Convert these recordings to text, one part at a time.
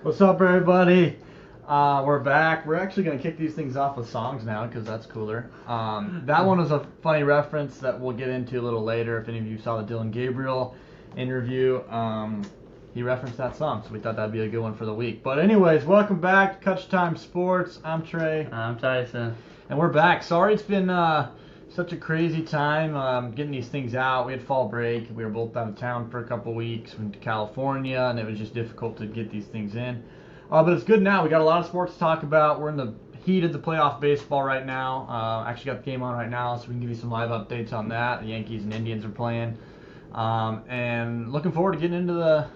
What's up, everybody? We're back. We're actually going to kick these things off with songs now because that's cooler. That one was a funny reference that we'll get into a little later. If any of you saw the Dylan Gabriel interview, he referenced that song, so we thought that'd be a good one for the week. But anyways, welcome back to Catch Time Sports. I'm Trey. I'm Tyson. And we're back. Sorry it's been such a crazy time getting these things out. We had fall break. We were both out of town for a couple weeks. Went to California, and it was just difficult to get these things in. But it's good now. We got a lot of sports to talk about. We're in the heat of the playoff baseball right now. Actually got the game on right now, so we can give you some live updates on that. The Yankees and Indians are playing. And looking forward to getting into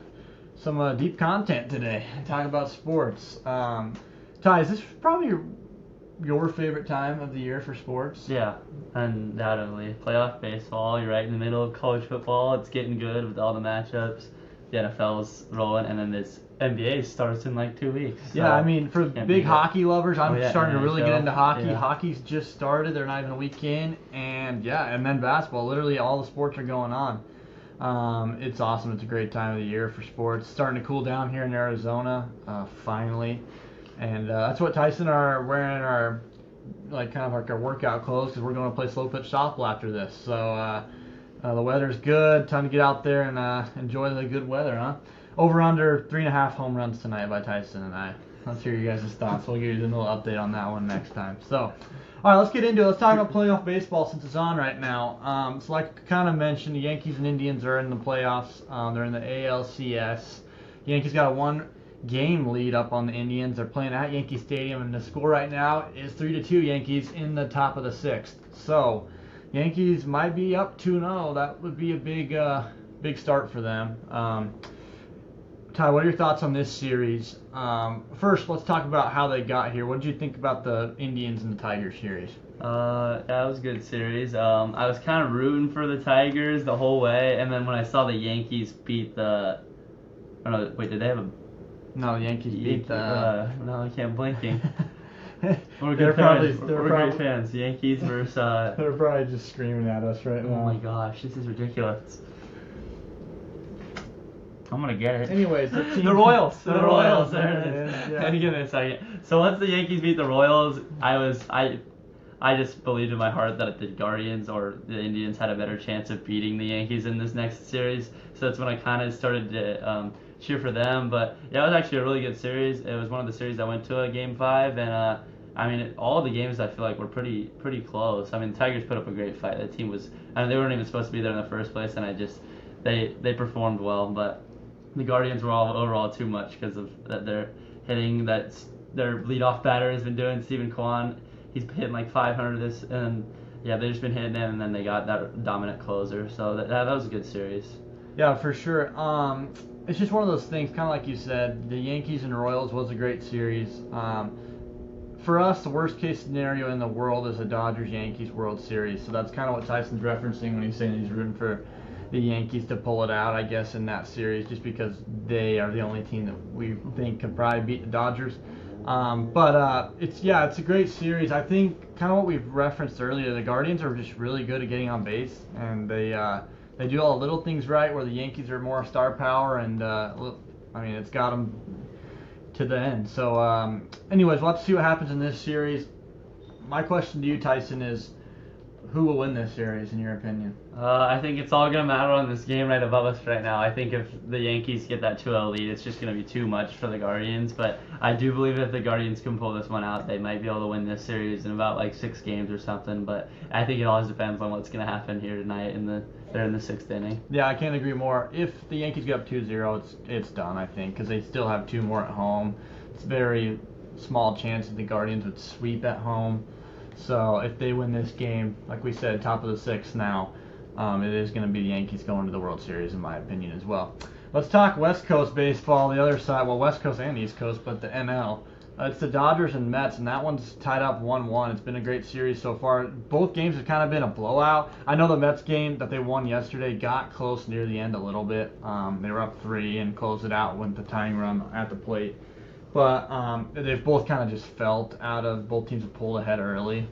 some deep content today and talk about sports. Ty, is this probably your favorite time of the year for sports? Yeah, undoubtedly. Playoff baseball, you're right in the middle of college football. It's getting good with all the matchups. The NFL's rolling, and then this NBA starts in like 2 weeks. So yeah, I mean, for big hockey lovers, I'm starting to really get into hockey. Yeah. Hockey's just started. They're not even a week in. And then basketball. Literally all the sports are going on. It's awesome. It's a great time of the year for sports. It's starting to cool down here in Arizona, finally. And that's what Tyson are wearing our workout clothes because we're going to play slow pitch softball after this. So the weather's good. Time to get out there and enjoy the good weather, huh? Over under 3.5 home runs tonight by Tyson and I. Let's hear you guys' thoughts. We'll give you a little update on that one next time. So, all right, let's get into it. Let's talk about playoff baseball since it's on right now. So like I kind of mentioned, the Yankees and Indians are in the playoffs. They're in the ALCS. The Yankees got a one-game lead up on the Indians. They're playing at Yankee Stadium, and the score right now is 3-2 Yankees in the top of the sixth. So, Yankees might be up 2-0. That would be a big start for them. Ty, what are your thoughts on this series? First, let's talk about how they got here. What did you think about the Indians and the Tigers series? That was a good series. I was kind of rooting for the Tigers the whole way, and then when I saw the Yankees beat the... Oh, no, wait, did they have a... No, the Yankees beat the... No, I can't blinking. We're They're good fans. probably- We're great fans. Yankees versus... They're probably just screaming at us right now. Oh my gosh, this is ridiculous. I'm gonna get it. Anyways, the team... The Royals. The The Royals, Royals. There there it it is. is, yeah. Let me give it a second. So once the Yankees beat the Royals, I just believed in my heart that the Guardians or the Indians had a better chance of beating the Yankees in this next series. So that's when I kind of started to cheer for them. But yeah, it was actually a really good series. It was one of the series I went to Game 5, and I mean, all the games I feel like were pretty close. I mean, the Tigers put up a great fight. The team was, I mean, they weren't even supposed to be there in the first place, and they performed well. But the Guardians were overall too much because of that their hitting that their leadoff batter has been doing. Stephen Kwan, he's hitting like 500 this, and yeah, they've just been hitting him, and then they got that dominant closer. So that was a good series. Yeah, for sure. It's just one of those things, kind of like you said, the Yankees and Royals was a great series. For us, the worst case scenario in the world is a Dodgers-Yankees World Series. So that's kind of what Tyson's referencing when he's saying he's rooting for the Yankees to pull it out, I guess, in that series, just because they are the only team that we think can probably beat the Dodgers. It's a great series. I think kind of what we've referenced earlier, the Guardians are just really good at getting on base, and they do all the little things right, where the Yankees are more star power, and it's got them to the end. So, anyways, we'll have to see what happens in this series. My question to you, Tyson, is who will win this series, in your opinion? I think it's all going to matter on this game right above us right now. I think if the Yankees get that 2-0 lead, it's just going to be too much for the Guardians. But I do believe if the Guardians can pull this one out, they might be able to win this series in about like 6 games or something. But I think it always depends on what's going to happen here tonight. They're in the 6th inning. Yeah, I can't agree more. If the Yankees get up 2-0, it's done, I think, because they still have 2 more at home. It's very small chance that the Guardians would sweep at home. So if they win this game, like we said, top of the 6th now, it is going to be the Yankees going to the World Series, in my opinion, as well. Let's talk West Coast baseball, the other side. Well, West Coast and East Coast, but the NL. It's the Dodgers and Mets, and that one's tied up 1-1. It's been a great series so far. Both games have kind of been a blowout. I know the Mets game that they won yesterday got close near the end a little bit. They were up 3 and closed it out with the tying run at the plate. But they've both kind of just felt out of, both teams have pulled ahead early.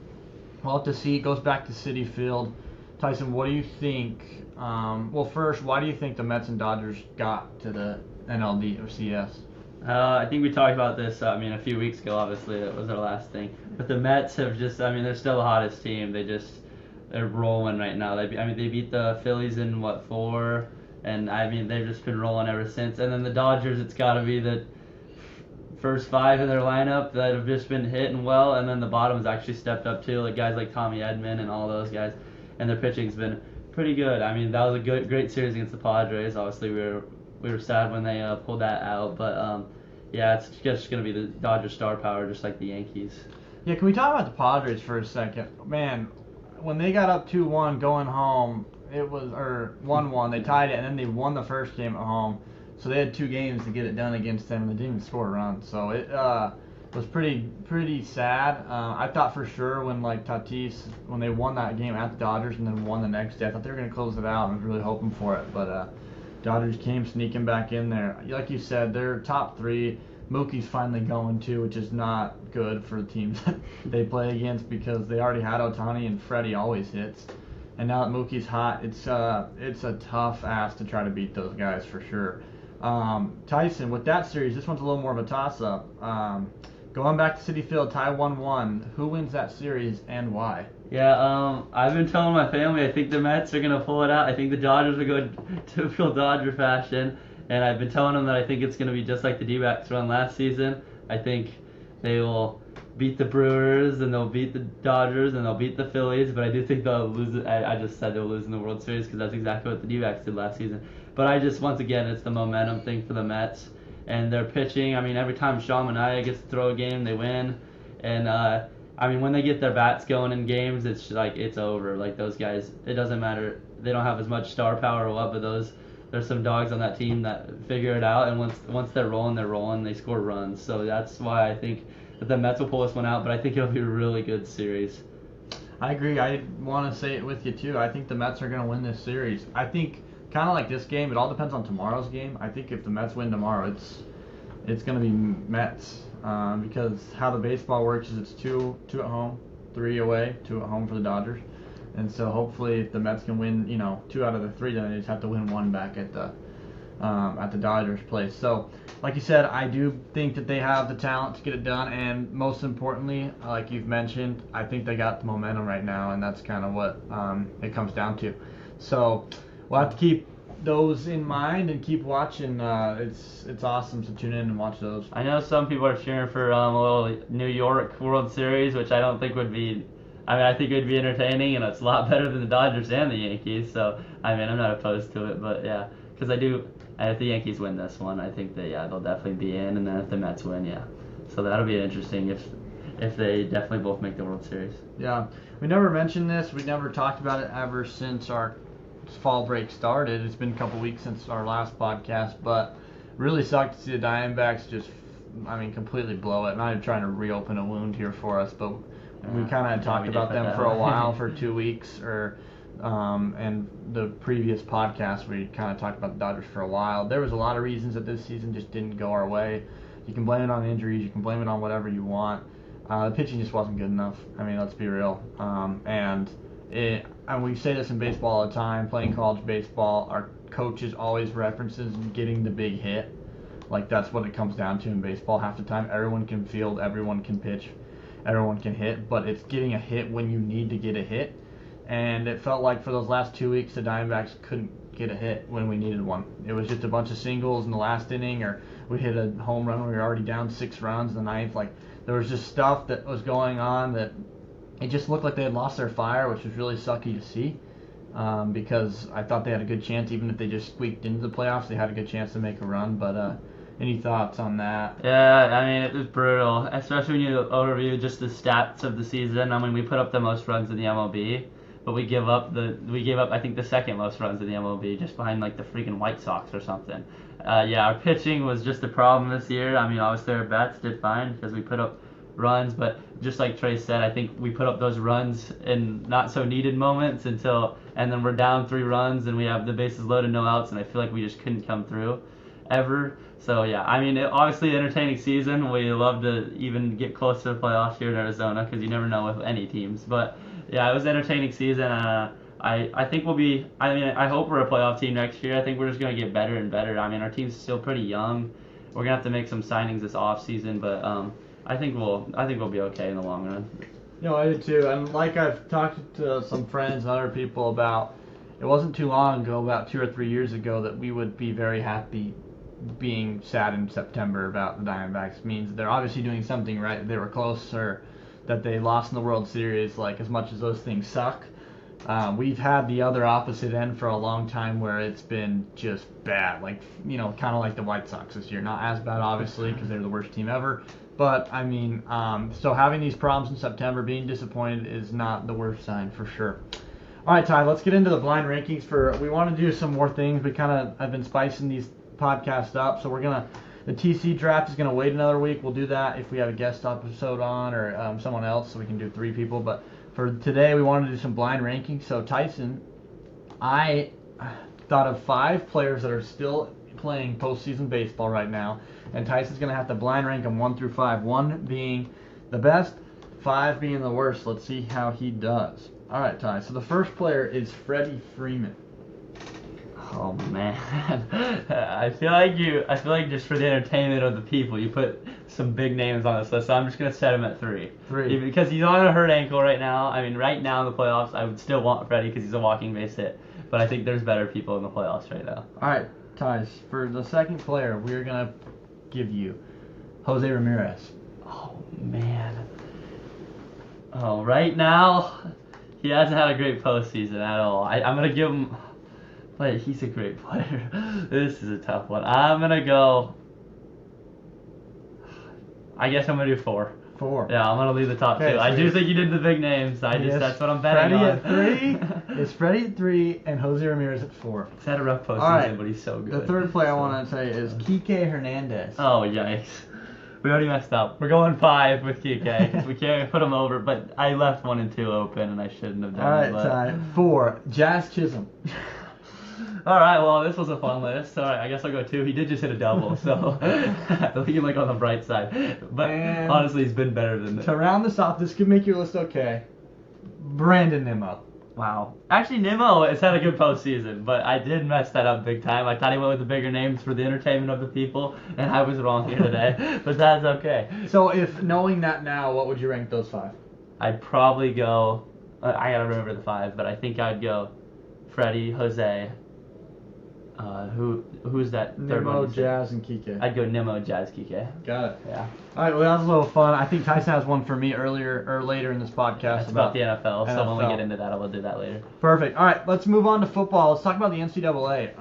We'll have to see. It goes back to Citi Field. Tyson, what do you think? First, why do you think the Mets and Dodgers got to the NLDS? I think we talked about this. A few weeks ago. Obviously, that was our last thing. But the Mets have just. They're still the hottest team. They're rolling right now. They beat the Phillies in what, 4, and they've just been rolling ever since. And then the Dodgers, it's got to be the first 5 in their lineup that have just been hitting well, and then the bottom's actually stepped up too, like guys like Tommy Edman and all those guys, and their pitching's been pretty good. That was a great series against the Padres. Obviously, we were sad when they pulled that out, but yeah, it's just gonna be the Dodgers star power, just like the Yankees. Yeah, can we talk about the Padres for a second? Man, when they got up 2-1 going home, it was, or 1-1, they tied it, and then they won the first game at home. So they had 2 games to get it done against them, and they didn't even score a run. So it was pretty sad. I thought for sure when Tatis, when they won that game at the Dodgers and then won the next day, I thought they were going to close it out. I was really hoping for it, but Dodgers came sneaking back in there. Like you said, they're top 3. Mookie's finally going too, which is not good for the teams they play against because they already had Ohtani and Freddie always hits. And now that Mookie's hot, it's a tough ask to try to beat those guys for sure. Tyson, with that series, this one's a little more of a toss-up. Going back to Citi Field, tie 1-1. Who wins that series and why? Yeah, I've been telling my family I think the Mets are gonna pull it out. I think the Dodgers are going to feel Dodger fashion, and I've been telling them that I think it's gonna be just like the D-backs run last season. I think they will beat the Brewers, and they'll beat the Dodgers, and they'll beat the Phillies, but I do think they'll lose it. I just said they'll lose in the World Series because that's exactly what the D-backs did last season. But once again, it's the momentum thing for the Mets, and their pitching. Every time Sean Manaea gets to throw a game, they win, and when they get their bats going in games, it's like it's over. Like those guys, it doesn't matter. They don't have as much star power or what, but there's some dogs on that team that figure it out, and once they're rolling, they score runs. So that's why I think that the Mets will pull this one out, but I think it'll be a really good series. I agree. I want to say it with you too. I think the Mets are going to win this series. I think kind of like this game, it all depends on tomorrow's game. I think if the Mets win tomorrow, it's going to be Mets because how the baseball works is it's 2 at home, 3 away, 2 at home for the Dodgers. And so hopefully if the Mets can win, 2 out of the 3, then they just have to win 1 back at the Dodgers place. So, like you said, I do think that they have the talent to get it done, and most importantly, like you've mentioned, I think they got the momentum right now, and that's kind of what it comes down to. So, we'll have to keep those in mind and keep watching. It's awesome to tune in and watch those. I know some people are cheering for a little New York World Series, which I don't think would be. I think it would be entertaining, and it's a lot better than the Dodgers and the Yankees. So, I'm not opposed to it, but yeah, because if the Yankees win this one, I think they'll definitely be in, and then if the Mets win, yeah. So that'll be interesting if they definitely both make the World Series. Yeah, we never mentioned this. We never talked about it ever since our fall break started. It's been a couple weeks since our last podcast, but really sucked to see the Diamondbacks just, completely blow it. Not even trying to reopen a wound here for us, but we kind of talked about them for a while, for 2 weeks, and the previous podcast we kind of talked about the Dodgers for a while. There was a lot of reasons that this season just didn't go our way. You can blame it on injuries, you can blame it on whatever you want. The pitching just wasn't good enough. Let's be real. And we say this in baseball all the time, playing college baseball, our coaches always references getting the big hit. Like that's what it comes down to in baseball half the time. Everyone can field, everyone can pitch, everyone can hit, but it's getting a hit when you need to get a hit. And it felt like for those last 2 weeks, the Diamondbacks couldn't get a hit when we needed one. It was just a bunch of singles in the last inning, or we hit a home run when we were already down 6 runs in the ninth. Like there was just stuff that was going on that it just looked like they had lost their fire, which was really sucky to see. Because I thought they had a good chance, even if they just squeaked into the playoffs, they had a good chance to make a run. But any thoughts on that? Yeah, it was brutal, especially when you overview just the stats of the season. We put up the most runs in the MLB. But we gave up I think the second most runs in the MLB, just behind like the freaking White Sox or something. Our pitching was just a problem this year. Obviously our bats did fine because we put up runs, but just like Trey said, I think we put up those runs in not so needed moments and then we're down 3 runs and we have the bases loaded, no outs, and I feel like we just couldn't come through ever. So yeah, obviously entertaining season. We love to even get close to the playoffs here in Arizona because you never know with any teams, but. Yeah, it was an entertaining season. I think we'll be. I hope we're a playoff team next year. I think we're just gonna get better and better. Our team's still pretty young, we're gonna have to make some signings this off season, but I think we'll be okay in the long run. I did too. And like I've talked to some friends and other people about, it wasn't too long ago, about 2 or 3 years ago, that we would be very happy being sad in September about the Diamondbacks. It means they're obviously doing something right. They were close, or that they lost in the World Series. Like, as much as those things suck, we've had the other opposite end for a long time where it's been just bad. Like, kind of like the White Sox this year. Not as bad, obviously, because they're the worst team ever. But, I mean, so having these problems in September, being disappointed is not the worst sign for sure. All right, Ty, let's get into the blind rankings. We want to do some more things. I've been spicing these podcasts up, so the TC draft is going to wait another week. We'll do that if we have a guest episode on, or someone else, so we can do 3 people. But for today, we wanted to do some blind rankings. So, Tyson, I thought of 5 players that are still playing postseason baseball right now, and Tyson's going to have to blind rank them 1 through 5. 1 being the best, 5 being the worst. Let's see how he does. All right, Ty. So the first player is Freddie Freeman. Oh man, I feel like just for the entertainment of the people, you put some big names on this list. So I'm just gonna set him at 3. 3. Because he's on a hurt ankle right now. I mean, right now in the playoffs, I would still want Freddie because he's a walking base hit. But I think there's better people in the playoffs right now. All right, Ty. For the second player, we're gonna give you Jose Ramirez. Oh man. Oh, right now, he hasn't had a great postseason at all. I'm gonna give him. But he's a great player. This is a tough one. I'm gonna go. I guess I'm gonna do 4. 4. Yeah, I'm gonna leave the top 2. Okay, so I do think you did the big names. That's what I'm betting Freddie on. at 3. It's Freddie at 3 and Jose Ramirez at 4. He's had a rough postseason, right. but he's so good. The third player I want to say is Kike Hernandez. Oh yikes! We already messed up. We're going 5 with Kike because we can't put him over. But I left 1 and 2 open, and I shouldn't have done it. All right, Ty. 4. Jazz Chisholm. All right, well, this was a fun list. All right, I guess I'll go 2. He did just hit a double, so looking like on the bright side. But and honestly, he's been better than this. To round this off, this could make your list okay. Brandon Nimmo. Wow. Actually, Nimmo has had a good postseason, but I did mess that up big time. I thought he went with the bigger names for the entertainment of the people, and I was wrong here today. But that's okay. So, if knowing that now, what would you rank those 5? I'd probably go. I gotta remember the 5, but I think I'd go Freddie, Jose. Who's that third Nimmo, one? Jazz, and Kike. I'd go Nimmo, Jazz, Kike. Got it. Yeah. All right, well, that was a little fun. I think Tyson has one for me later in this podcast. That's about the NFL, so when we NFL. get into that, we'll do that later. Perfect. All right, let's move on to football. Let's talk about the NCAA.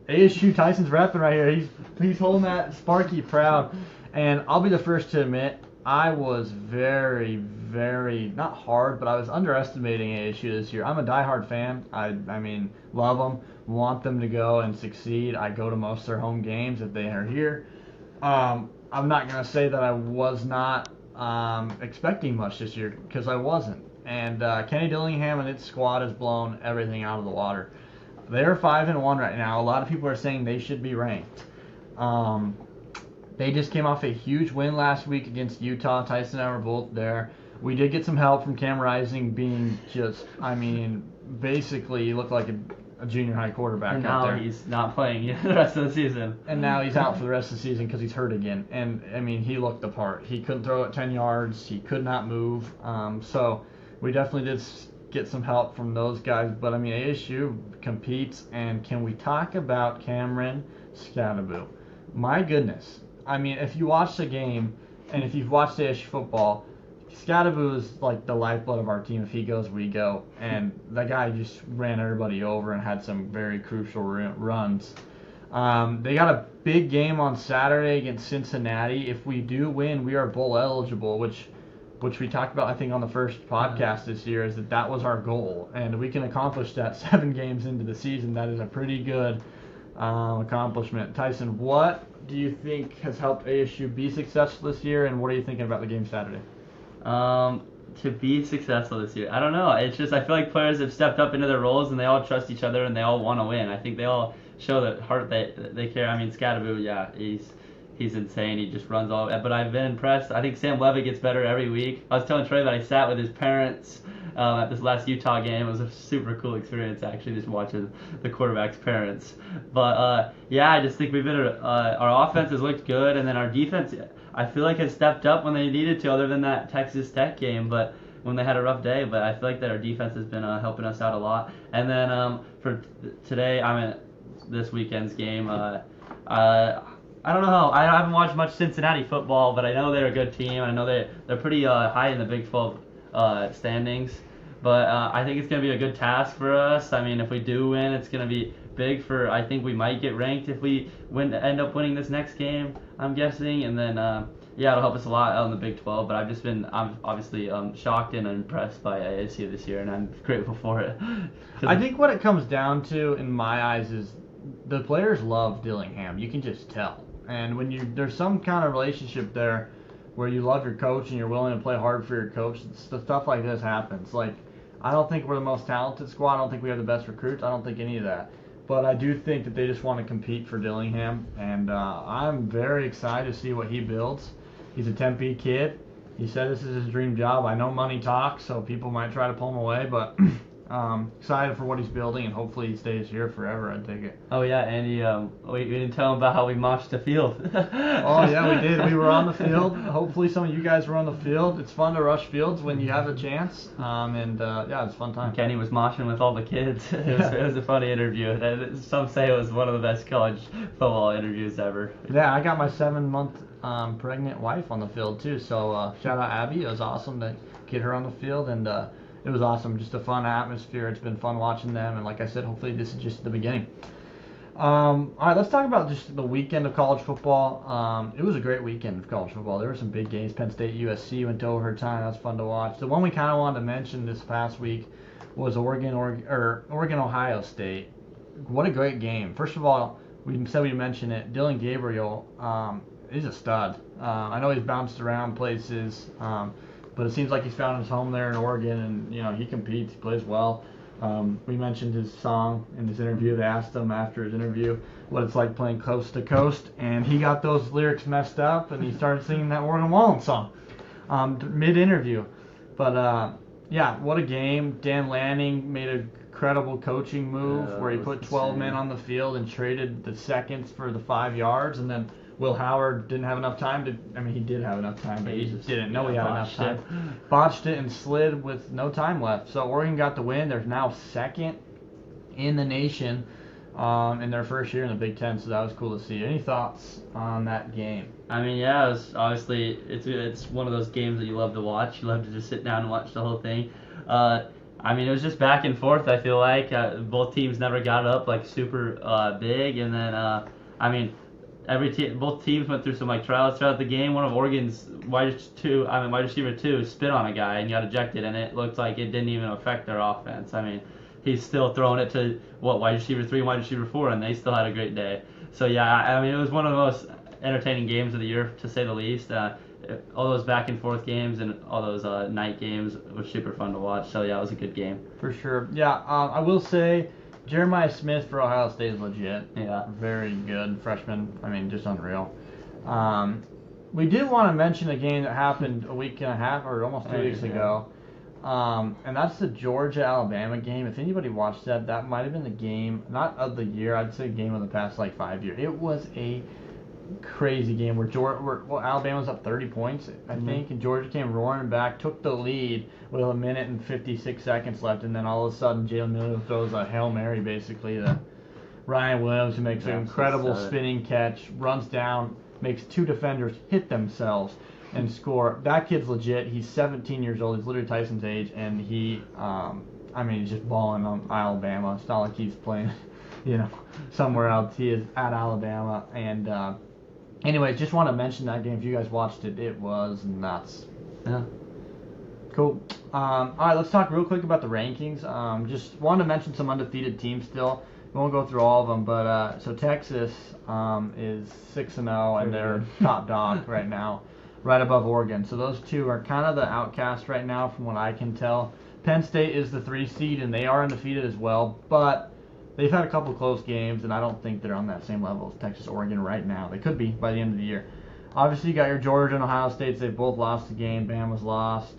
ASU, Tyson's repping right here. He's holding that Sparky proud. And I'll be the first to admit, I was very, very, not hard, but I was underestimating ASU this year. I'm a diehard fan. I mean, love them, want them to go and succeed. I go to most of their home games if they are here. I'm not going to say that I was not expecting much this year, because I wasn't. And Kenny Dillingham and its squad has blown everything out of the water. They're 5-1 right now. A lot of people are saying they should be ranked. They just came off a huge win last week against Utah. Tyson and I were both there. We did get some help from Cam Rising being just, basically he looked like a junior high quarterback And out now there. he's not playing the rest of the season. And now he's out for the rest of the season because he's hurt again. And, he looked the part. He couldn't throw it 10 yards. He could not move. So we definitely did get some help from those guys. But, ASU competes. And can we talk about Cameron Skattebo? My goodness. If you watch the game, and if you've watched ASU football, Skattebo is like the lifeblood of our team. If he goes, we go. And that guy just ran everybody over and had some very crucial runs. They got a big game on Saturday against Cincinnati. If we do win, we are bowl eligible, which we talked about, I think, on the first podcast this year, is that was our goal. And we can accomplish that 7 games into the season. That is a pretty good accomplishment. Tyson, what do you think has helped ASU be successful this year, and what are you thinking about the game Saturday? To be successful this year, I don't know. It's just I feel like players have stepped up into their roles and they all trust each other and they all want to win. I think they all show the heart that they care. Skattebo, yeah, he's insane. He just runs all. But I've been impressed. I think Sam Levitt gets better every week. I was telling Trey that I sat with his parents at this last Utah game. It was a super cool experience actually, just watching the quarterback's parents. But yeah, I just think we've been our offense has looked good, and then our defense I feel like has stepped up when they needed to, other than that Texas Tech game, but when they had a rough day. But I feel like that our defense has been helping us out a lot. And then for today, this weekend's game. I don't know. I haven't watched much Cincinnati football, but I know they're a good team. I know they're pretty high in the Big 12 standings. But I think it's going to be a good task for us. I mean, if we do win, it's going to be big for. I think we might get ranked if we end up winning this next game. I'm guessing, and then yeah, it'll help us a lot out in the Big 12. But I'm obviously shocked and impressed by ASU this year, and I'm grateful for it. I think what it comes down to, in my eyes, is the players love Dillingham. You can just tell. And when there's some kind of relationship there where you love your coach and you're willing to play hard for your coach, stuff like this happens. Like, I don't think we're the most talented squad. I don't think we have the best recruits. I don't think any of that. But I do think that they just want to compete for Dillingham. And I'm very excited to see what he builds. He's a Tempe kid. He said this is his dream job. I know money talks, so people might try to pull him away, but excited for what he's building, and hopefully he stays here forever. I'd take it. Oh yeah, Andy, we didn't tell him about how we mossed the field. Oh yeah, we did. We were on the field. Hopefully some of you guys were on the field. It's fun to rush fields when you have a chance. Yeah, it's a fun time. Kenny was moshing with all the kids. It was a funny interview. Some say it was one of the best college football interviews ever. Yeah, I got my 7-month pregnant wife on the field too. So shout out Abby. It was awesome to get her on the field, and it was awesome. Just a fun atmosphere. It's been fun watching them, and like I said, hopefully this is just the beginning. All right, let's talk about just the weekend of college football. It was a great weekend of college football. There were some big games. Penn State, USC went to overtime. That was fun to watch. The one we kind of wanted to mention this past week was Oregon, Ohio State. What a great game. First of all, we said we'd mention it. Dylan Gabriel, he's a stud. I know he's bounced around places. But it seems like he's found his home there in Oregon, and he competes, he plays well. We mentioned his song in this interview. They asked him after his interview what it's like playing coast to coast, and he got those lyrics messed up, and he started singing that Morgan Wallen song mid-interview. But yeah, what a game! Dan Lanning made an incredible coaching move where he put 12 men on the field and traded the seconds for the 5 yards, and then Will Howard didn't have enough time to. I mean, he did have enough time, but he just didn't know he had enough time. Botched it and slid with no time left. So Oregon got the win. They're now second in the nation in their first year in the Big Ten. So that was cool to see. Any thoughts on that game? I mean, yeah, it was obviously it's one of those games that you love to watch. You love to just sit down and watch the whole thing. I mean, it was just back and forth. I feel like both teams never got up like super big, and then I mean. Both teams went through some trials throughout the game. One of Oregon's wide receiver 2 spit on a guy and got ejected, and it looked like it didn't even affect their offense. I mean, he's still throwing it to wide receiver 3 and wide receiver 4, and they still had a great day. So yeah, I mean, it was one of the most entertaining games of the year, to say the least. All those back and forth games and all those night games were super fun to watch. So yeah, it was a good game. For sure. Yeah, I will say. Jeremiah Smith for Ohio State is legit. Yeah. Very good freshman. I mean, just unreal. We did want to mention a game that happened a week and a half or almost 2 weeks ago. And that's the Georgia-Alabama game. If anybody watched that, that might have been the game, not of the year, I'd say game of the past 5 years. It was a crazy game where Alabama was up 30 points, I think, and Georgia came roaring back, took the lead with 1 minute and 56 seconds left, and then all of a sudden Jalen Miller throws a Hail Mary basically to Ryan Williams, who makes an incredible spinning catch, runs down, makes 2 defenders hit themselves and score. That kid's legit. He's 17 years old. He's literally Tyson's age, and he's just balling on Alabama. It's not like he's playing, somewhere else. He is at Alabama, and anyway, just want to mention that game. If you guys watched it, it was nuts. Yeah. Cool. All right, let's talk real quick about the rankings. Just wanted to mention some undefeated teams still. We won't go through all of them, but so Texas is 6-0, and they're top dog right now, right above Oregon. So those two are kind of the outcasts right now, from what I can tell. Penn State is the 3 seed, and they are undefeated as well, but they've had a couple close games, and I don't think they're on that same level as Texas, Oregon right now. They could be by the end of the year. Obviously, you got your Georgia and Ohio States. They've both lost the game. Bama's lost.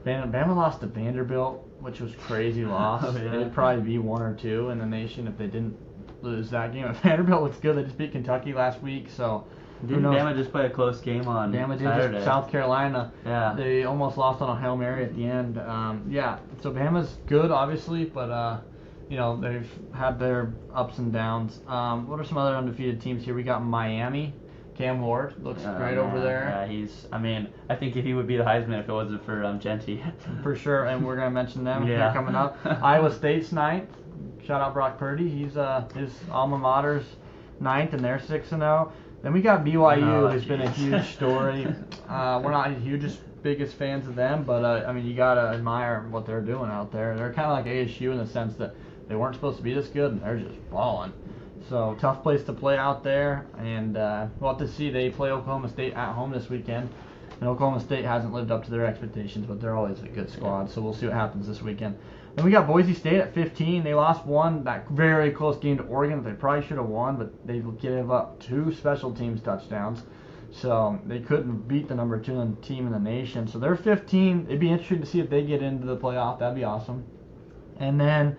Bama lost to Vanderbilt, which was crazy loss. Oh, yeah. It'd probably be 1 or 2 in the nation if they didn't lose that game. Vanderbilt looks good. They just beat Kentucky last week, so Didn't Bama just play a close game on Bama did Saturday? just South Carolina. Yeah. They almost lost on a Hail Mary at the end. Yeah, so Bama's good, obviously, but they've had their ups and downs. What are some other undefeated teams here? We got Miami. Cam Ward looks great over there. Yeah, I think he would be the Heisman if it wasn't for Genty. For sure, and we're going to mention them here Yeah. coming up. Iowa State's 9th. Shout out Brock Purdy. He's his alma mater's 9th, and they're 6-0. Then we got BYU, who's been a huge story. We're not the biggest fans of them, but you got to admire what they're doing out there. They're kind of like ASU in the sense that they weren't supposed to be this good, and they're just balling. So, tough place to play out there, and we'll have to see. They play Oklahoma State at home this weekend, and Oklahoma State hasn't lived up to their expectations, but they're always a good squad, so we'll see what happens this weekend. Then we got Boise State at 15. They lost one, that very close game to Oregon that they probably should have won, but they gave up 2 special teams touchdowns, so they couldn't beat the number 2 team in the nation. So they're 15. It'd be interesting to see if they get into the playoff. That'd be awesome. And then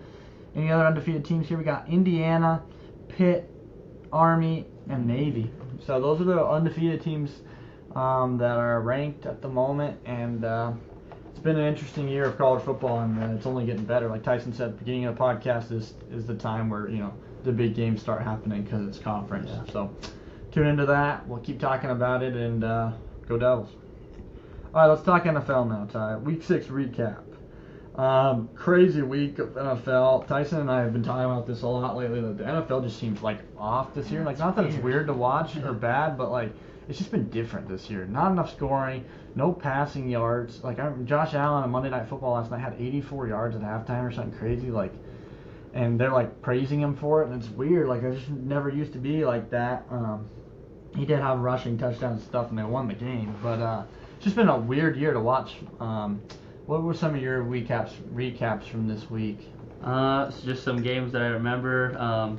any other undefeated teams here? We got Indiana, Pitt, Army, and Navy. So those are the undefeated teams that are ranked at the moment, and it's been an interesting year of college football, and it's only getting better. Like Tyson said at the beginning of the podcast, is the time where the big games start happening because it's conference. Yeah. So tune into that. We'll keep talking about it, and go Devils. All right, let's talk NFL now, Ty. Week 6 recap. Crazy week of NFL. Tyson and I have been talking about this a lot lately. That the NFL just seems like off this year. Like, not that it's weird to watch or bad, but like it's just been different this year. Not enough scoring, no passing yards. Like Josh Allen on Monday Night Football last night had 84 yards at halftime or something crazy. Like, and they're like praising him for it, and it's weird. Like, it just never used to be like that. He did have rushing touchdowns and stuff, and they won the game. But it's just been a weird year to watch. What were some of your recaps from this week? So just some games that I remember.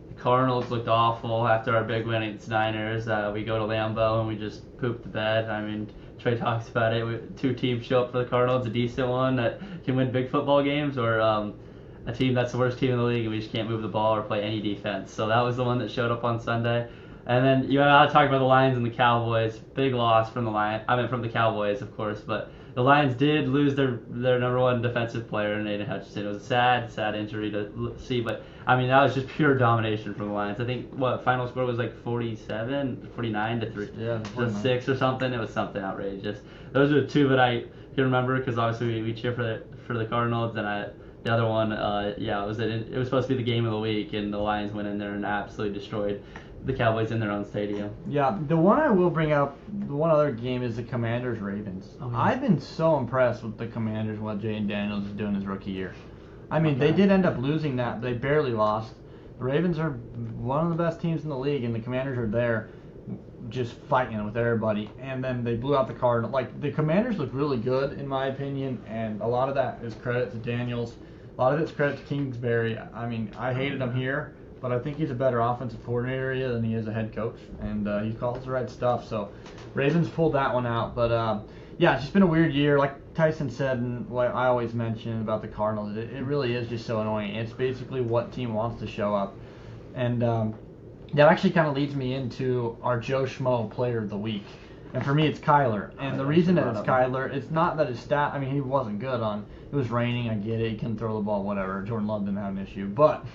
The Cardinals looked awful after our big win against Niners. We go to Lambeau and we just pooped the bed. I mean, Trey talks about it. 2 teams show up for the Cardinals, a decent one that can win big football games, or a team that's the worst team in the league and we just can't move the ball or play any defense. So that was the one that showed up on Sunday. And then you gotta talk about the Lions and the Cowboys. Big loss from the Cowboys, of course, but the Lions did lose their number 1 defensive player, Nathan Hutchinson. It was a sad injury to see, but that was just pure domination from the Lions. I think final score was like 49 to 3, to 6 or something. It was something outrageous. Those are the 2 that I can remember because obviously we cheer for the Cardinals, and the other one, it was supposed to be the game of the week, and the Lions went in there and absolutely destroyed the Cowboys in their own stadium. Yeah, the one I will bring up, the one other game is the Commanders-Ravens. Oh, yeah. I've been so impressed with the Commanders and what Jayden Daniels is doing his rookie year. They did end up losing that. They barely lost. The Ravens are one of the best teams in the league, and the Commanders are there just fighting with everybody. And then they blew out the Cardinals. Like, the Commanders look really good, in my opinion, and a lot of that is credit to Daniels. A lot of it's credit to Kingsbury. I hated him here, but I think he's a better offensive coordinator than he is a head coach, and he calls the right stuff. So Ravens pulled that one out, but it's just been a weird year. Like Tyson said, and what I always mention about the Cardinals, it really is just so annoying. It's basically what team wants to show up, and that actually kind of leads me into our Joe Schmo Player of the Week. And for me, it's Kyler. And the reason that it's Kyler, it's not that his stat. He wasn't good on. It was raining. I get it. He couldn't throw the ball. Whatever. Jordan Love didn't have an issue, but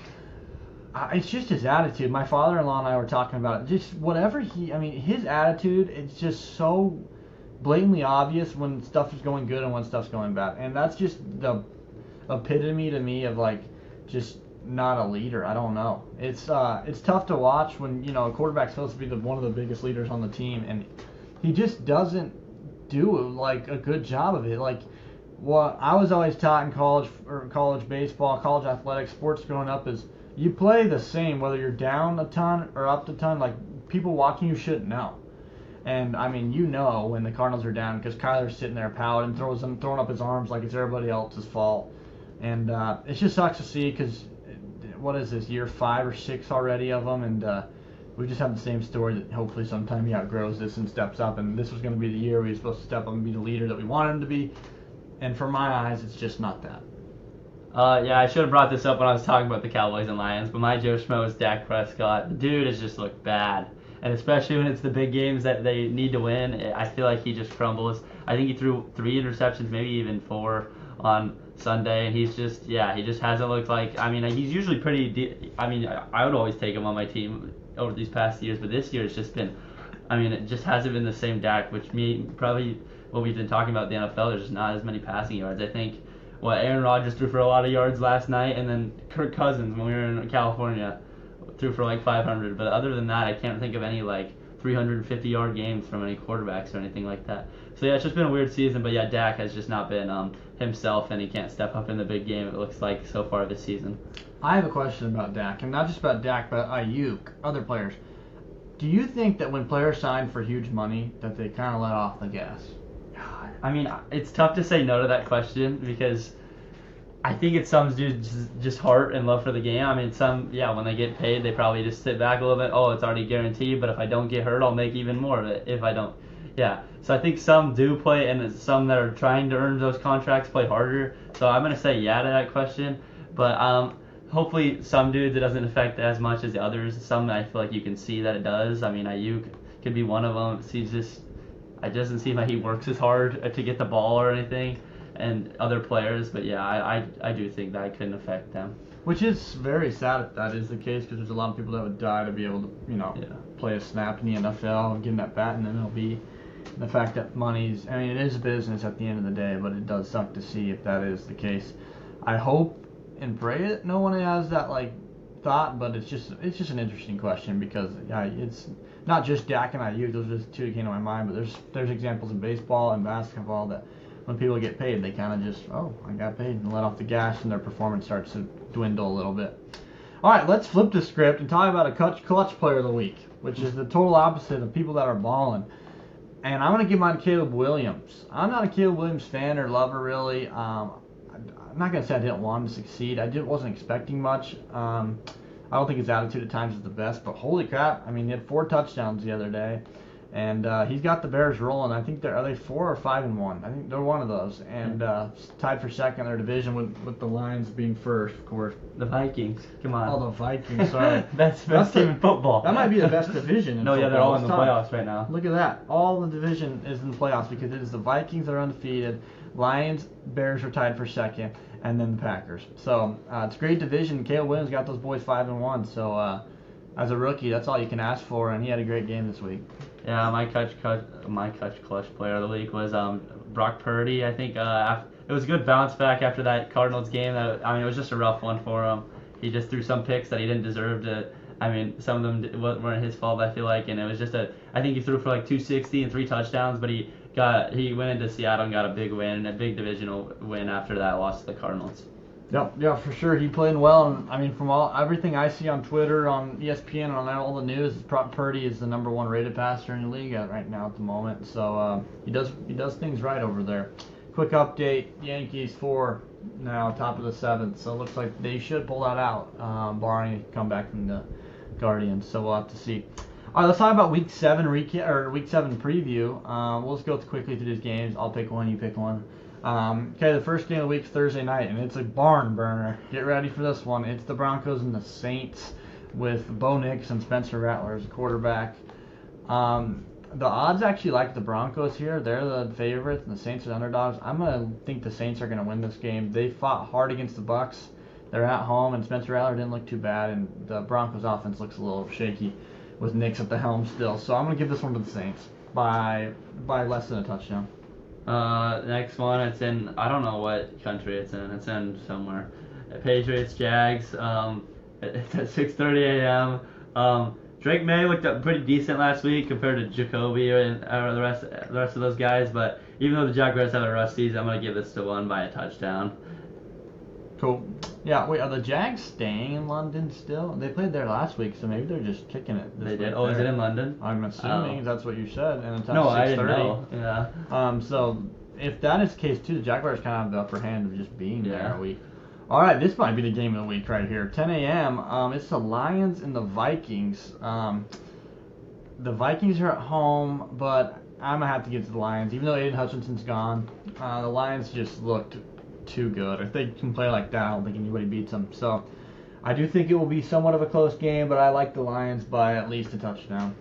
it's just his attitude. My father-in-law and I were talking about it. Just whatever his attitude, it's just so blatantly obvious when stuff is going good and when stuff's going bad. And that's just the epitome to me of just not a leader. I don't know. It's tough to watch when, a quarterback's supposed to be one of the biggest leaders on the team, and he just doesn't do a good job of it. What I was always taught in college baseball, college athletics, sports growing up is you play the same whether you're down a ton or up a ton. People watching you shouldn't know. And when the Cardinals are down because Kyler's sitting there pouting, throwing up his arms like it's everybody else's fault. And it just sucks to see because what is this, year 5 or 6 already of them, and we just have the same story that hopefully sometime he outgrows this and steps up, and this was going to be the year where he was supposed to step up and be the leader that we wanted him to be. And for my eyes, it's just not that. Yeah, I should have brought this up when I was talking about the Cowboys and Lions, but my Joe Schmo is Dak Prescott. The dude has just looked bad. And especially when it's the big games that they need to win, I feel like he just crumbles. I think he threw 3 interceptions, maybe even 4 on Sunday, and he just hasn't looked like. I mean, he's usually pretty. I would always take him on my team over these past years, but this year it's just been. I mean, it just hasn't been the same Dak, which probably what we've been talking about the NFL. There's just not as many passing yards. I think Aaron Rodgers threw for a lot of yards last night, and then Kirk Cousins when we were in California threw for like 500. But other than that, I can't think of any like 350-yard games from any quarterbacks or anything like that. So yeah, it's just been a weird season. But yeah, Dak has just not been himself, and he can't step up in the big game. It looks like so far this season. I have a question about Dak, and not just about Dak, but Ayuk, other players. Do you think that when players sign for huge money, that they kind of let off the gas? I mean, it's tough to say no to that question because I think it's some dudes just heart and love for the game. I mean, when they get paid, they probably just sit back a little bit. Oh, it's already guaranteed, but if I don't get hurt, I'll make even more of it if I don't. Yeah, so I think some do play, and some that are trying to earn those contracts play harder. So I'm going to say yeah to that question. But hopefully some dudes it doesn't affect as much as the others. Some I feel like you can see that it does. I mean, Ayuk could be one of them. It doesn't seem like he works as hard to get the ball or anything, and other players. But yeah, I do think that couldn't affect them. Which is very sad if that is the case, because there's a lot of people that would die to be able to, play a snap in the NFL and get in that bat in the MLB. And the fact that it is business at the end of the day, but it does suck to see if that is the case. I hope and pray that no one has that thought, but it's just an interesting question because it's not just Dak and Ayuk. Those are just 2 that came to my mind, but there's examples in baseball and basketball that when people get paid, they kind of just, I got paid, and let off the gas, and their performance starts to dwindle a little bit. All right, let's flip the script and talk about a clutch player of the week, which is the total opposite of people that are balling. And I'm going to give mine to Caleb Williams. I'm not a Caleb Williams fan or lover, really. I'm not going to say I didn't want him to succeed. I wasn't expecting much. I don't think his attitude at times is the best, but holy crap. I mean, he had 4 touchdowns the other day, and he's got the Bears rolling. I think are they 4 or 5-1? I think they're one of those, and tied for second in their division with the Lions being first, of course. The Vikings, come on. Oh, the Vikings, sorry. Best team in football. That might be the best division in football. They're all in the playoffs right now. Look at that. All the division is in the playoffs because it is the Vikings that are undefeated, Lions, Bears are tied for second, and then the Packers. So it's a great division. Caleb Williams got those boys 5-1. So as a rookie, that's all you can ask for, and he had a great game this week. Yeah, my clutch player of the week was Brock Purdy. I think it was a good bounce back after that Cardinals game. It was just a rough one for him. He just threw some picks that he didn't deserve to. I mean, some of them weren't his fault, I feel like, and it was just I think he threw for like 260 and 3 touchdowns, but he went into Seattle and got a big win, a big divisional win after that loss to the Cardinals. Yep, yeah, for sure. He played well, and I mean, from everything I see on Twitter, on ESPN, on all the news, Purdy is the number 1 rated passer in the league right now at the moment. So he does things right over there. Quick update: Yankees 4 now, top of the 7th. So it looks like they should pull that out, barring a comeback from the Guardians. So we'll have to see. All right, let's talk about Week 7 Week 7 preview. We'll just go quickly through these games. I'll pick one, you pick one. Okay, the first game of the week is Thursday night, and it's a barn burner. Get ready for this one. It's the Broncos and the Saints with Bo Nix and Spencer Rattler as quarterback. The odds actually like the Broncos here. They're the favorites, and the Saints are underdogs. I'm going to think the Saints are going to win this game. They fought hard against the Bucs. They're at home, and Spencer Rattler didn't look too bad, and the Broncos offense looks a little shaky with Nix at the helm still. So I'm going to give this one to the Saints by less than a touchdown. Next one, it's in, I don't know what country it's in. It's in somewhere. Patriots, Jags. It's at 6:30 a.m. Drake May looked up pretty decent last week compared to Jacoby and the rest of those guys. But even though the Jaguars have a rough season, I'm gonna give this to one by a touchdown. Cool. Yeah. Wait, are the Jags staying in London still? They played there last week, so maybe they're just kicking it. They did. Oh, is it in London? I'm assuming that's what you said, and it's at 6:30. No, I didn't know. Yeah. So if that is the case too, the Jaguars kind of have the upper hand of just being there a week. All right, this might be the game of the week right here. 10 a.m. It's the Lions and the Vikings. The Vikings are at home, but I'm gonna have to get to the Lions, even though Aiden Hutchinson's gone. The Lions just looked too good. If they can play like that, I don't think anybody beats them. So I do think it will be somewhat of a close game, but I like the Lions by at least a touchdown.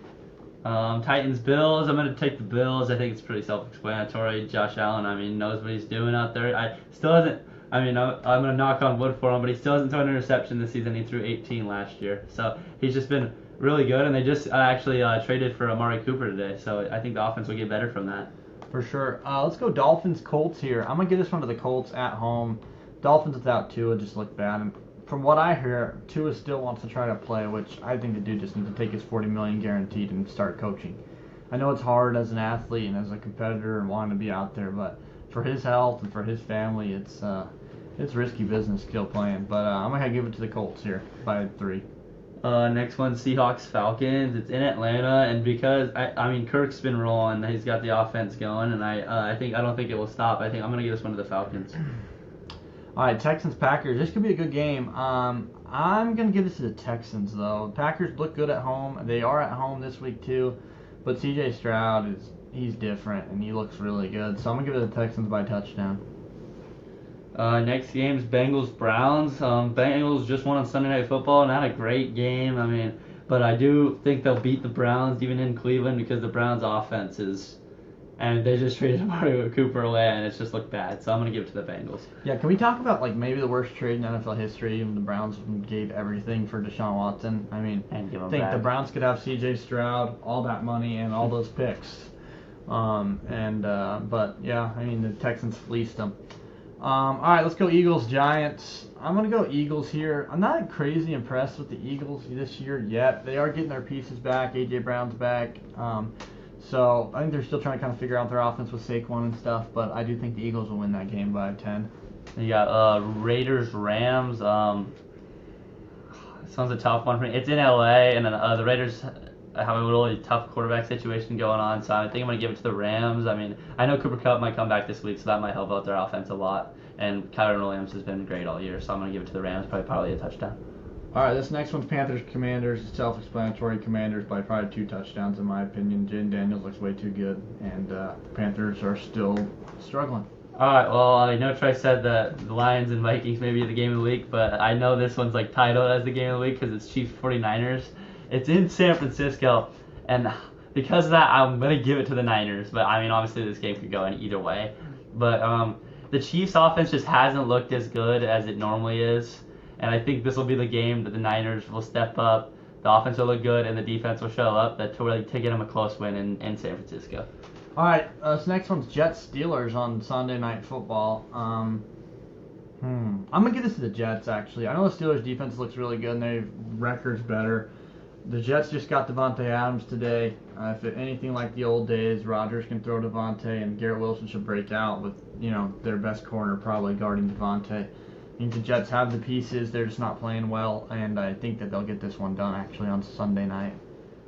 Titans Bills. I'm gonna take the Bills. I think it's pretty self-explanatory. Josh Allen, I mean, knows what he's doing out there. I still hasn't. I mean, I'm gonna knock on wood for him, but he still hasn't thrown an interception this season. He threw 18 last year, so he's just been really good. And they just actually traded for Amari Cooper today, so I think the offense will get better from that. For sure. Let's go Dolphins Colts here. I'm gonna give this one to the Colts at home. Dolphins without Tua just look bad. And from what I hear, Tua still wants to try to play, which I think the dude just needs to take his $40 million guaranteed and start coaching. I know it's hard as an athlete and as a competitor and wanting to be out there, but for his health and for his family, it's risky business still playing. But I'm gonna give it to the Colts here by 3. Next one, Seahawks Falcons. It's in Atlanta, and because I mean Kirk's been rolling, he's got the offense going, and I don't think it will stop. I'm gonna give this one to the Falcons. All right, Texans Packers. This could be a good game. I'm gonna give this to the Texans though. Packers look good at home. They are at home this week too, but C.J. Stroud he's different and he looks really good. So I'm gonna give it to the Texans by touchdown. Next game is Bengals Browns. Bengals just won on Sunday Night Football. Not a great game, I mean, but I do think they'll beat the Browns even in Cleveland because the Browns' offense is, and they just traded Amari Cooper away and it's just looked bad. So I'm gonna give it to the Bengals. Yeah, can we talk about like maybe the worst trade in NFL history? Even the Browns gave everything for Deshaun Watson. I mean, I think the Browns could have C.J. Stroud, all that money, and all those picks. But yeah, I mean the Texans fleeced them. All right, let's go Eagles Giants. I'm gonna go Eagles here. I'm not crazy impressed with the Eagles this year yet. They are getting their pieces back. A.J. Brown's back. So I think they're still trying to kind of figure out their offense with Saquon and stuff. But I do think the Eagles will win that game by 10. You got Raiders Rams. This one's a tough one for me. It's in LA, and then the Raiders have a really tough quarterback situation going on, so I think I'm going to give it to the Rams. I mean, I know Cooper Kupp might come back this week, so that might help out their offense a lot. And Kyren Williams has been great all year, so I'm going to give it to the Rams, probably a touchdown. All right, this next one's Panthers-Commanders. It's self-explanatory. Commanders by probably 2 touchdowns, in my opinion. Jaden Daniels looks way too good, and Panthers are still struggling. All right, well, I know Trey said that the Lions and Vikings may be the game of the week, but I know this one's like titled as the game of the week because it's Chiefs-49ers. It's in San Francisco, and because of that, I'm going to give it to the Niners. But, I mean, obviously this game could go in either way. But the Chiefs' offense just hasn't looked as good as it normally is, and I think this will be the game that the Niners will step up, the offense will look good, and the defense will show up to really get them a close win in San Francisco. All right, this next one's Jets-Steelers on Sunday Night Football. I'm going to give this to the Jets, actually. I know the Steelers' defense looks really good, and their record's better. The Jets just got Devontae Adams today. If it anything like the old days, Rodgers can throw Devontae, and Garrett Wilson should break out with their best corner probably guarding Devontae. I think the Jets have the pieces. They're just not playing well, and I think that they'll get this one done actually on Sunday night.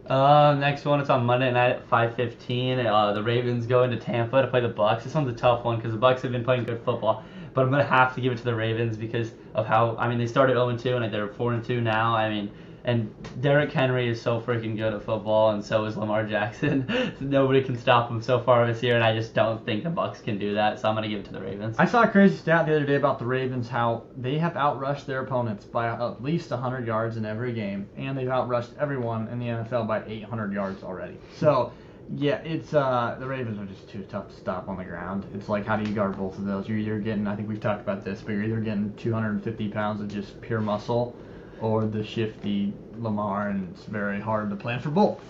Next one, it's on Monday night at 5:15. The Ravens go into Tampa to play the Bucs. This one's a tough one because the Bucs have been playing good football, but I'm gonna have to give it to the Ravens because of how they started 0-2 and they're 4-2 now. I mean. And Derrick Henry is so freaking good at football, and so is Lamar Jackson. Nobody can stop him so far this year, and I just don't think the Bucs can do that. So I'm gonna give it to the Ravens. I saw a crazy stat the other day about the Ravens, how they have outrushed their opponents by at least 100 yards in every game, and they've outrushed everyone in the NFL by 800 yards already. So yeah, it's the Ravens are just too tough to stop on the ground. It's like, how do you guard both of those? You're either getting, I think we've talked about this, but you're either getting 250 pounds of just pure muscle, or the shifty Lamar, and it's very hard to plan for both.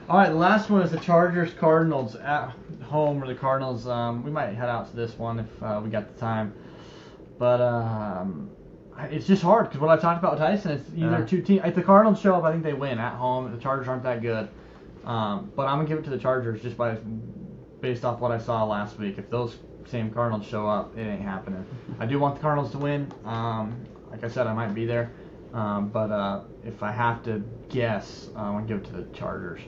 All right, the last one is the Chargers-Cardinals at home, or the Cardinals. We might head out to this one if we got the time. But it's just hard because what I talked about with Tyson, it's either two teams. If the Cardinals show up, I think they win at home. The Chargers aren't that good. But I'm going to give it to the Chargers just based off what I saw last week. If those same Cardinals show up, it ain't happening. I do want the Cardinals to win. Like I said, I might be there. But if I have to guess, I'm going to give it to the Chargers.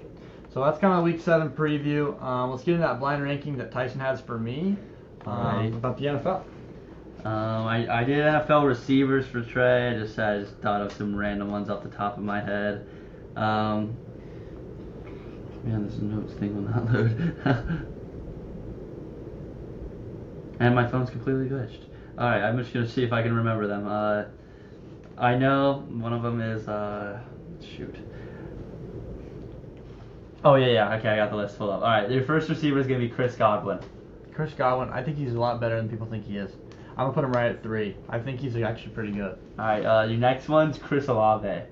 So that's kind of the Week 7 preview. Let's get into that blind ranking that Tyson has for me about the NFL. I did NFL receivers for Trey. I just thought of some random ones off the top of my head. Man, this notes thing will not load. And my phone's completely glitched. Alright, I'm just gonna see if I can remember them. I know one of them is, shoot. Oh, yeah, okay, I got the list full up. Alright, your first receiver is gonna be Chris Godwin. Chris Godwin, I think he's a lot better than people think he is. I'm gonna put him right at 3. I think he's actually pretty good. Alright, your next one's Chris Olave.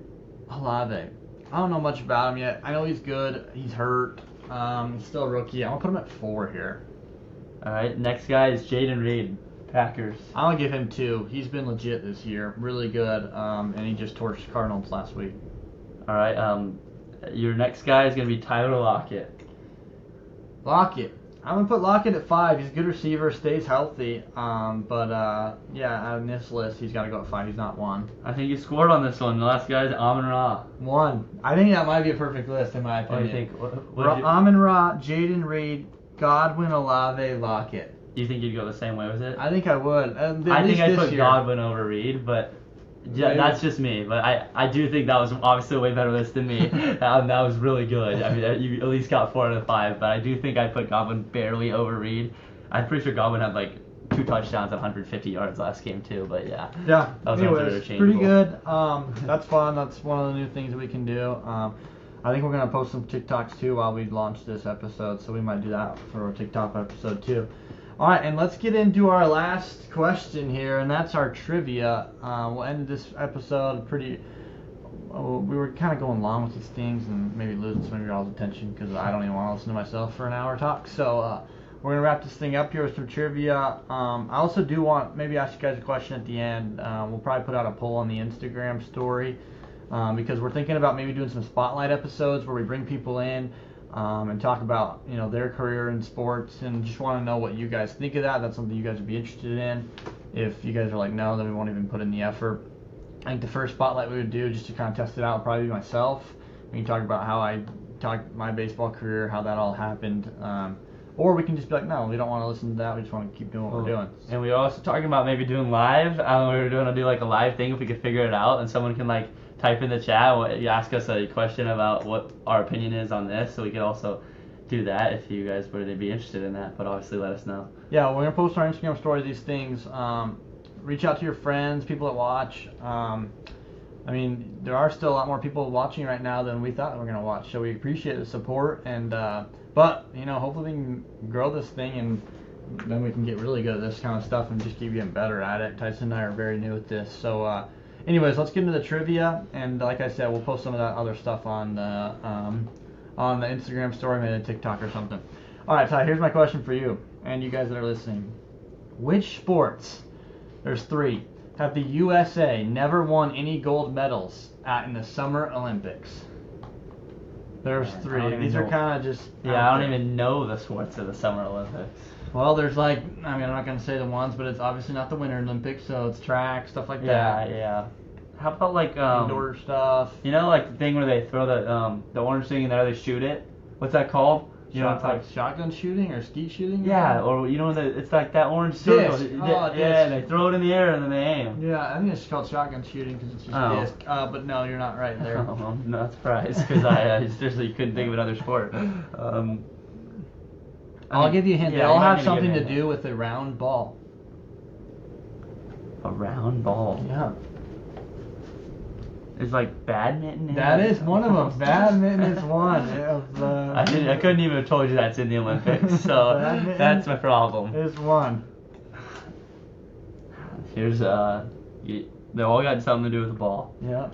Olave. I don't know much about him yet. I know he's good. He's hurt. He's still a rookie. I'm gonna put him at 4 here. Alright, next guy is Jaden Reed, Packers. I'm gonna give him 2. He's been legit this year, really good. And he just torched Cardinals last week. Alright, your next guy is gonna be Tyler Lockett. Lockett. I'm gonna put Lockett at 5. He's a good receiver, stays healthy. Yeah, out of this list, he's got to go at 5. He's not 1. I think you scored on this one. The last guy is Amon-Ra. 1. I think that might be a perfect list in my What do opinion. you think? Amon-Ra, Jaden Reed, Godwin, Olave, Lockett. Do you think you'd go the same way with it? I think I would. I think I'd put Godwin over Reed, but yeah, Maybe. that's just me. But I do think that was obviously a way better list than me. That was really good. I mean, you at least got 4 out of 5, but I do think I'd put Godwin barely over Reed. I'm pretty sure Godwin had like 2 touchdowns and 150 yards last game too, but yeah. Yeah. Those Anyways, are interchangeable. pretty good. That's fun. That's one of the new things that we can do. I think we're gonna post some TikToks too while we launch this episode, so we might do that for our TikTok episode too. All right, and let's get into our last question here, and that's our trivia. We'll end this episode pretty. We were kind of going long with these things and maybe losing some of y'all's attention because I don't even want to listen to myself for an hour talk. So we're gonna wrap this thing up here with some trivia. I also do want maybe ask you guys a question at the end. We'll probably put out a poll on the Instagram story because we're thinking about maybe doing some spotlight episodes where we bring people in. And talk about their career in sports, and just want to know what you guys think of that. That's something you guys would be interested in. If you guys are like no, then we won't even put in the effort. I think the first spotlight we would do just to kind of test it out would probably be myself. We can talk about how I talked my baseball career, how that all happened, or we can just be like no, we don't want to listen to that. We just want to keep doing what we're doing. And we were also talking about maybe doing live. We were going to do like a live thing if we could figure it out, and someone can like type in the chat, you ask us a question about what our opinion is on this, so we could also do that if you guys were to be interested in that, but obviously let us know. Yeah, we're going to post on our Instagram story these things. Reach out to your friends, people that watch. I mean, there are still a lot more people watching right now than we thought we were going to watch, so we appreciate the support, and but, hopefully we can grow this thing, and then we can get really good at this kind of stuff and just keep getting better at it. Tyson and I are very new at this, so anyways, let's get into the trivia, and like I said, we'll post some of that other stuff on the Instagram story, maybe a TikTok or something. All right, Ty, here's my question for you and you guys that are listening. Which sports, there's 3, have the USA never won any gold medals in the Summer Olympics? There's 3. These are kind of just... Yeah, I don't even know the sports of the Summer Olympics. Well, there's I'm not going to say the ones, but it's obviously not the Winter Olympics, so it's track, stuff like that. Yeah. How about like indoor stuff? Like the thing where they throw the orange thing in there, they shoot it. What's that called? It's like shotgun shooting or skeet shooting? Yeah, or it's like that orange circle. Disc. Yeah, they throw it in the air and then they aim. Yeah, I think it's called shotgun shooting because it's just disc. But no, you're not right there. Oh, I'm not surprised because I seriously couldn't think of another sport. I'll give you a hint. They all have something to do with a round ball. A round ball? Yeah. It's like badminton. That is one of them. Badminton is one. I couldn't even have told you that's in the Olympics, so that's my problem. Is one. Here's they all got something to do with the ball. Yeah.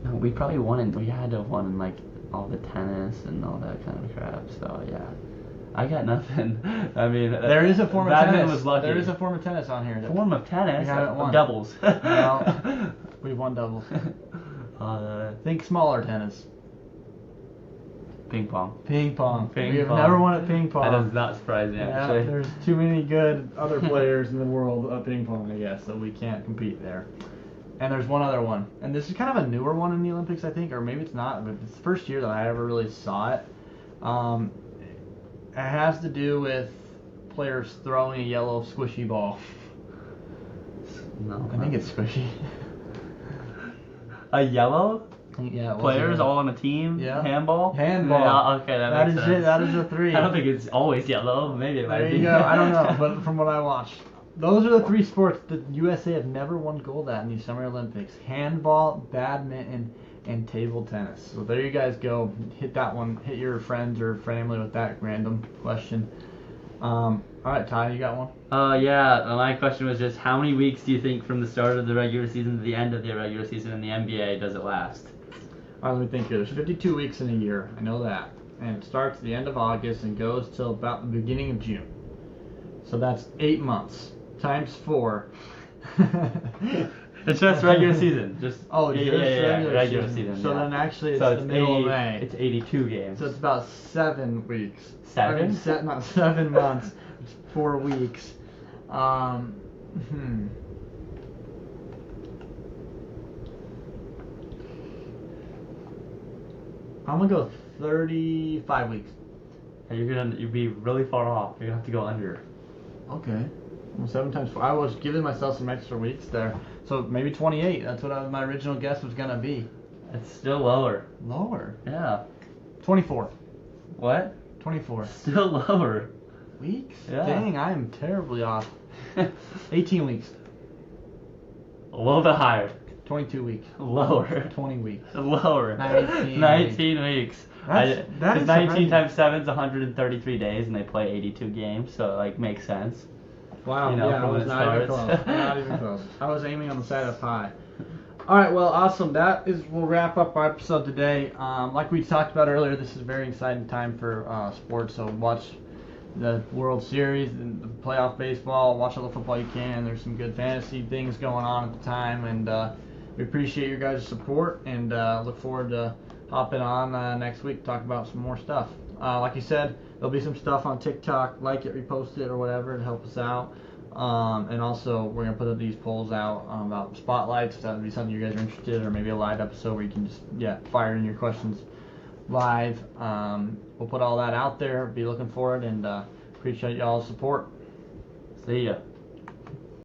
No, we probably won we had to have won in like all the tennis and all that kind of crap. So yeah, I got nothing. I mean, there is a form of tennis. Was lucky. There is a form of tennis on here. Form of tennis. We haven't won. Doubles. No, we've won doubles. Think smaller tennis. Ping pong. Ping pong. Ping we have pong. never won at ping pong. That does not surprise me, actually. There's too many good other players in the world at ping pong, I guess, so we can't compete there. And there's one other one. And this is kind of a newer one in the Olympics, I think, or maybe it's not, but it's the first year that I ever really saw it. It has to do with players throwing a yellow squishy ball. No. I think it's squishy. A yellow? Yeah, players all on a team. Yeah. Handball. Handball. Yeah, okay, that makes is sense. it. That is the 3. I don't think it's always yellow. Maybe it might There be. you go. I don't know, but from what I watched, those are the 3 sports that USA have never won gold at in these Summer Olympics: handball, badminton, and table tennis. So there you guys go. Hit that one. Hit your friends or family with that random question. All right, Ty, you got one? Yeah. My question was just how many weeks do you think from the start of the regular season to the end of the regular season in the NBA does it last? All right, let me think here. There's 52 weeks in a year. I know that. And it starts at the end of August and goes till about the beginning of June. So that's 8 months times 4. It's just regular season. Just regular season. So yeah. then actually it's so the middle of May. It's 82 games. So it's about 7 weeks. 7? Not 7 months. It's 4 weeks. I'm gonna go 35 weeks. You'd be really far off. You're gonna have to go under. Okay. Well, 7 times 4. I was giving myself some extra weeks there. So maybe 28. That's what my original guess was gonna be. It's still lower. Lower. Yeah. 24. What? 24. Still lower. Weeks? Yeah. Dang, I am terribly off. 18 weeks. A little bit higher. 22 weeks. Lower. 20 weeks. Lower. 19 weeks. That is 19 surprising. times 7 is 133 days, and they play 82 games, so it makes sense. Wow, You know, yeah, I from when was it not even starts. close. Not even close. I was aiming on the side of pie. All right, well, awesome. We'll wrap up our episode today. Like we talked about earlier, this is a very exciting time for sports. So watch the World Series and the playoff baseball. Watch all the football you can. There's some good fantasy things going on at the time, and we appreciate your guys' support and look forward to hopping on next week to talk about some more stuff. Like you said, there'll be some stuff on TikTok. Like it, repost it, or whatever to help us out. And also, we're going to put these polls out about spotlights. If that would be something you guys are interested in, or maybe a live episode where you can just, fire in your questions live. We'll put all that out there. Be looking for it, and appreciate y'all's support. See ya.